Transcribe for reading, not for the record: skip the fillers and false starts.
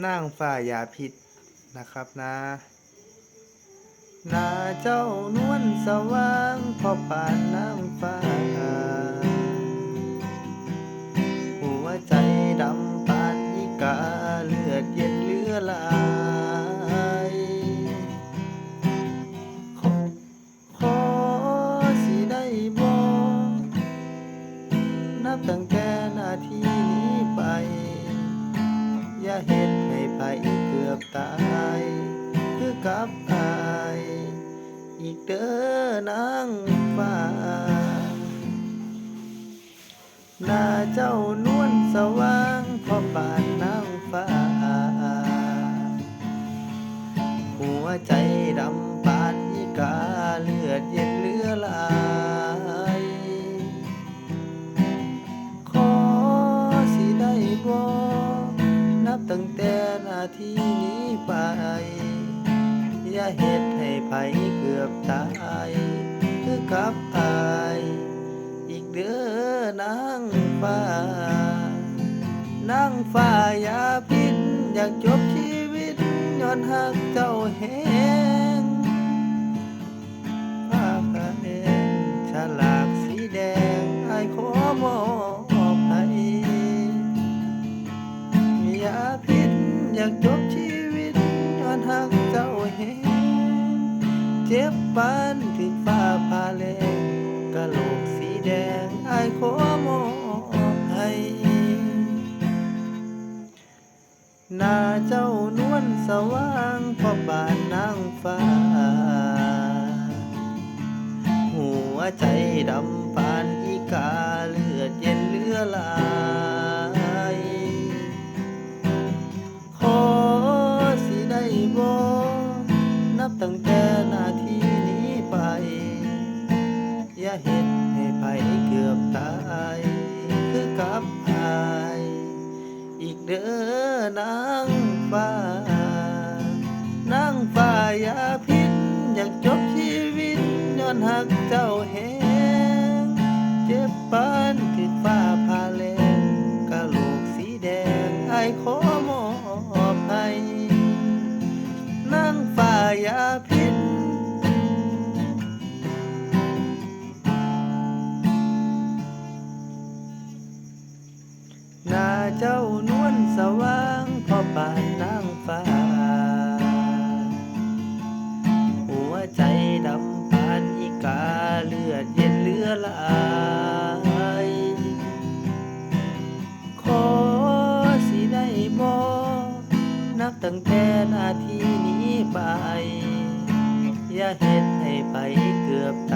นางฟ้ายาพิษนะครับนะนาเจ้านวลสว่างพอปานนางฟ้าหัวใจดำปานอีกาเลือดเย็นเหลือหลายขอขอสิได้บอกนับตั้งแต่นาทีนี้ไปอย่าเฮ็ดให้ไผเกือบตายคือกับอายอีกเด้อนางฟ้าหน้าเจ้านวลสว่างพอปานนางฟ้าหัวใจดำปานอีกาเลือดเย็นเหลือหลายขอสิได้บอกนับตั้งแต่นาทีนี้ไปอย่าเฮ็ดให้ไผเกือบตายคือกับอายอีกเด้อนางฟ้านางฟ้าอย่าพิษอยากจบชีวิตย้อนหักเจ้าแหงผ้าพระแดงฉลากสีแดงอ้ายขอมอบให้อย่าพิษอยากจบชีวิตย้อนหักเจ้าแหงเจ็บปานถึงฟ้าผ่าแลงกะโหลกสีแดงอ้ายขอมอบให้หน้าเจ้านวลสว่างพอปานนางฟ้าหัวใจดำปานอีกาเลือดเย็นเหลือหลายขอสิได้บอกนับตั้งแต่นาทีนี้ไปอย่าเฮ็ดให้ไผเกือบตายคือกับอายอีกเด้อนางฟ้านางฟ้าอย่าพิษอยากจบชีวิตย้อนหักเจ้าแหงเจ็บปานถึงฟ้าผ่าแลงกะโหลกสีแดงอ้ายขอมอบให้นางฟ้าอย่าพิษหน้าเจ้านวลสว่างพอปานนางฟ้าหัวใจดำปานอีกาเลือดเย็นเหลือหลายขอสิได้บอกนับตั้งแต่นาทีนี้ไปอย่าเฮ็ดให้ไผเกือบต